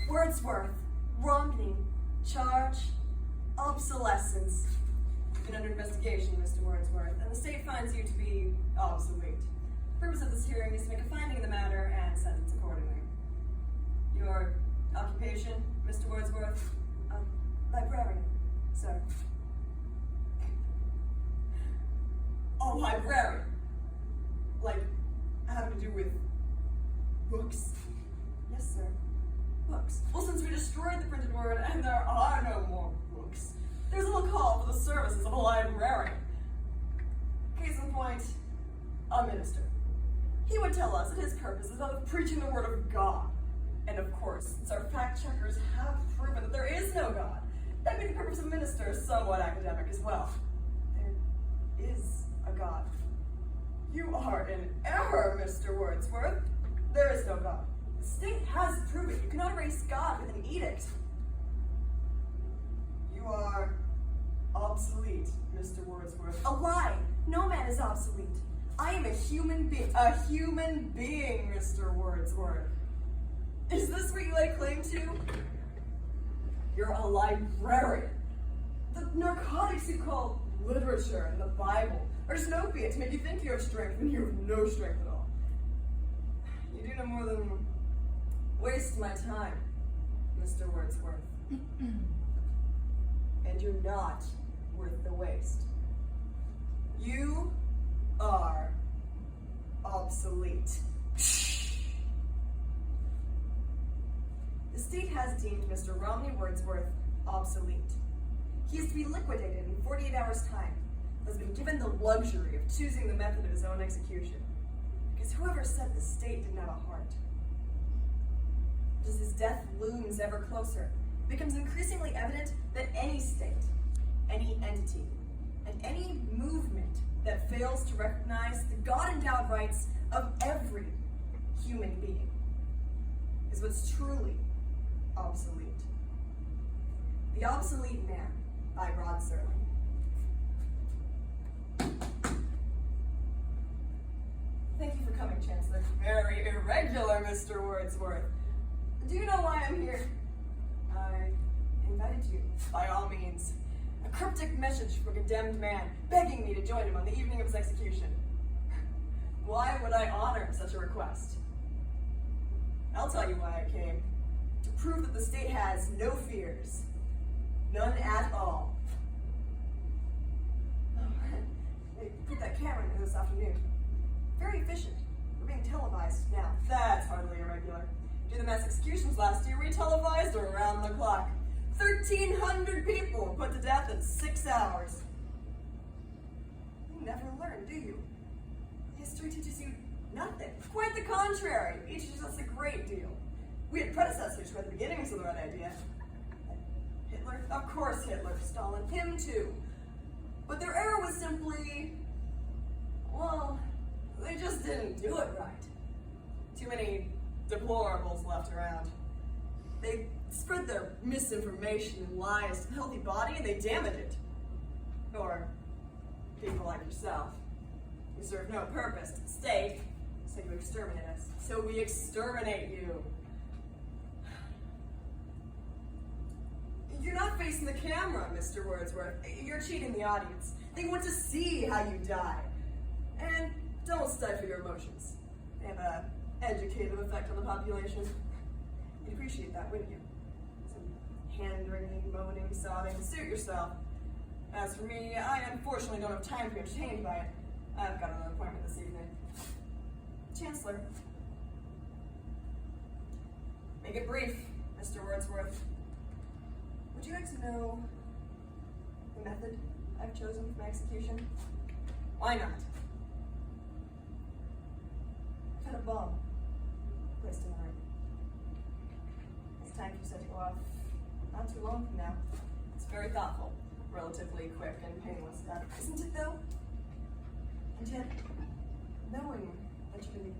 Wordsworth, Romney, charge, obsolescence. You've been under investigation, Mr. Wordsworth, and the state finds you to be obsolete. The purpose of this hearing is to make a finding of the matter and sentence accordingly. Your occupation, Mr. Wordsworth? Librarian, sir. A librarian? Like, having to do with books? Yes, sir. Books. Well, since we destroyed the printed word and there are no more books, there's a little call for the services of a librarian. Case in point, a minister. He would tell us that his purpose is of preaching the word of God. And of course, since our fact checkers have proven that there is no God, that made the purpose of a minister somewhat academic as well. There is a God. You are in error, Mr. Wordsworth. There is no God. The state has proven you cannot erase God with an edict. You are obsolete, Mr. Wordsworth. A lie. No man is obsolete. I am a human being. A human being, Mr. Wordsworth. Is this what you lay claim to? You're a librarian. The narcotics you call literature and the Bible are just an opiate to make you think you have strength when you have no strength at all. You do no more than waste my time, Mr. Wordsworth. And you're not worth the waste. You are obsolete. The state has deemed Mr. Romney Wordsworth obsolete. He is to be liquidated in 48 hours' time, has been given the luxury of choosing the method of his own execution. Because whoever said the state didn't have a heart. As his death looms ever closer, it becomes increasingly evident that any state, any entity, and any movement that fails to recognize the God-endowed rights of every human being is what's truly obsolete. The Obsolete Man by Rod Serling. Thank you for coming, Chancellor. Very irregular, Mr. Wordsworth. Do you know why I'm here? I invited you, by all means. A cryptic message from a condemned man, begging me to join him on the evening of his execution. Why would I honor such a request? I'll tell you why I came. To prove that the state has no fears. None at all. Oh, they put that camera in this afternoon. Very efficient. We're being televised now. That's hardly irregular. Due to the mass executions last year, we televised around the clock. 1,300 people were put to death in 6 hours. You never learn, do you? History teaches you nothing. Quite the contrary. It teaches us a great deal. We had predecessors who had the beginnings of the right idea. Hitler? Of course Hitler. Stalin. Him too. But their error was simply, well, they just didn't do it right. Too many deplorables left around. They spread their misinformation and lies to the healthy body and they damage it. Or people like yourself, who serve no purpose to the state, so you exterminate us. So we exterminate you. You're not facing the camera, Mr. Wordsworth. You're cheating the audience. They want to see how you die. And don't stifle your emotions. They have an educative effect on the population. You'd appreciate that, wouldn't you? Some hand-wringing, moaning, sobbing. Suit yourself. As for me, I unfortunately don't have time to be entertained by it. I've got another appointment this evening. Chancellor. Make it brief, Mr. Wordsworth. Would you like to know the method I've chosen for my execution? Why not? I've had a bomb placed in the room. It's time for you set to go off not too long from now. It's very thoughtful, relatively quick and painless death, isn't it though? And yet, knowing that you can be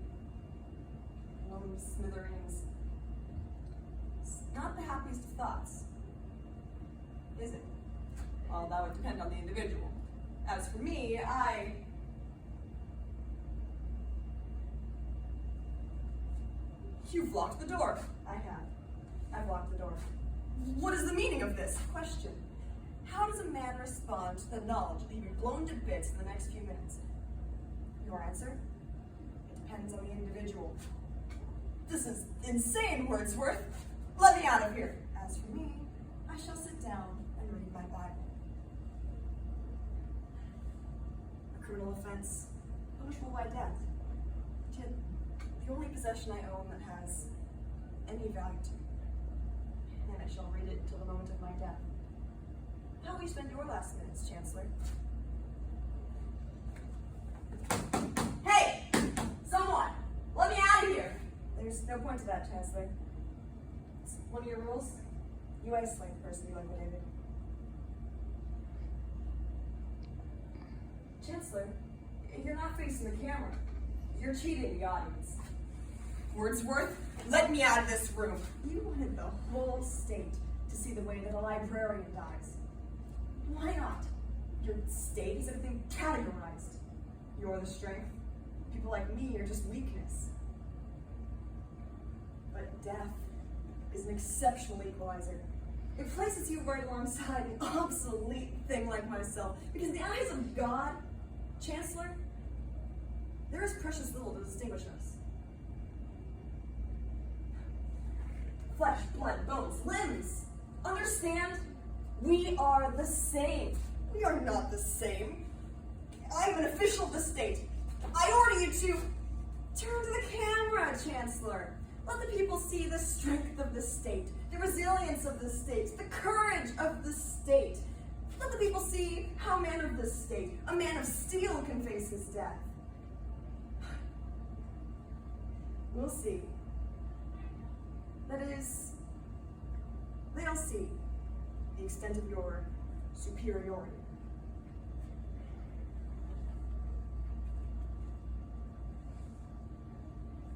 blown to smithereens, it's not the happiest of thoughts. Is it? Well, that would depend on the individual. As for me, You've locked the door. I have. I've locked the door. What is the meaning of this? Question. How does a man respond to the knowledge that he'll be blown to bits in the next few minutes? Your answer? It depends on the individual. This is insane, Wordsworth. Let me out of here. As for me, I shall sit down and read my Bible. A criminal offense, punishable by death. Yet, the only possession I own that has any value to me, and I shall read it till the moment of my death. How will you spend your last minutes, Chancellor? Hey! Someone! Let me out of here! There's no point to that, Chancellor. It's one of your rules. You isolate the person you liquidated. Chancellor, you're not facing the camera. You're cheating the audience. Wordsworth, let me out of this room. You wanted the whole state to see the way that a librarian dies. Why not? Your state is everything categorized. You're the strength. People like me are just weakness. But death is an exceptional equalizer. It places you right alongside an obsolete thing like myself. Because in the eyes of God, Chancellor, there is precious little to distinguish us. Flesh, blood, bones, limbs. Understand? We are the same. We are not the same. I am an official of the state. I order you to turn to the camera, Chancellor. Let the people see the strength of the state, the resilience of the state, the courage of the state. Let the people see how a man of the state, a man of steel, can face his death. We'll see. That is, they'll see the extent of your superiority.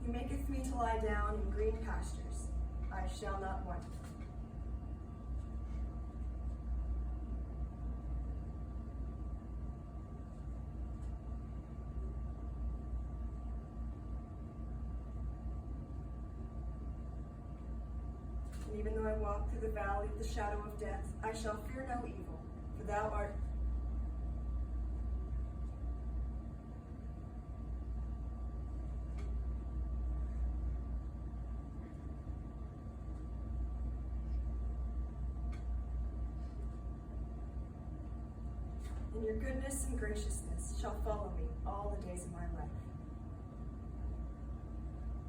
You maketh me to lie down in green pastures. I shall not want. And even though I walk through the valley of the shadow of death, I shall fear no evil, for thou art. And your goodness and graciousness shall follow me all the days of my life.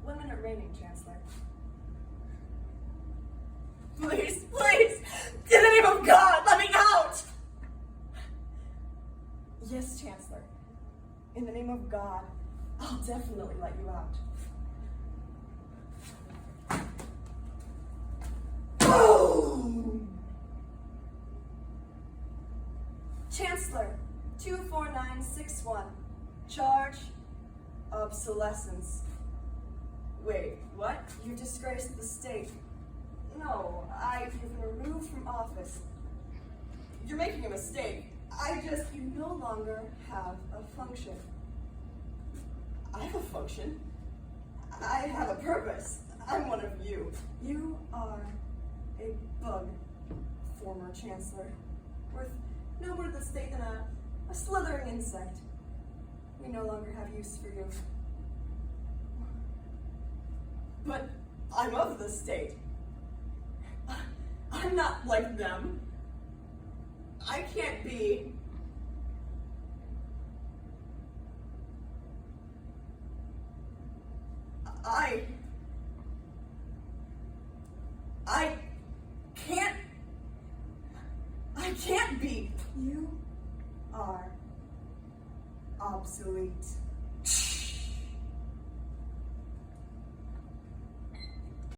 1 minute remaining, Chancellor. Please, please, in the name of God, let me out! Yes, Chancellor. In the name of God, I'll definitely let you out. Boom! Chancellor, 24961. Charge, obsolescence. Wait, what? You disgraced the state. No, you've been removed from office. You're making a mistake. You no longer have a function. I have a function. I have a purpose. I'm one of you. You are a bug, former Chancellor, worth no more to the state than a slithering insect. We no longer have use for you. But I'm of the state. I'm not like them. I can't be. I can't be. You are obsolete.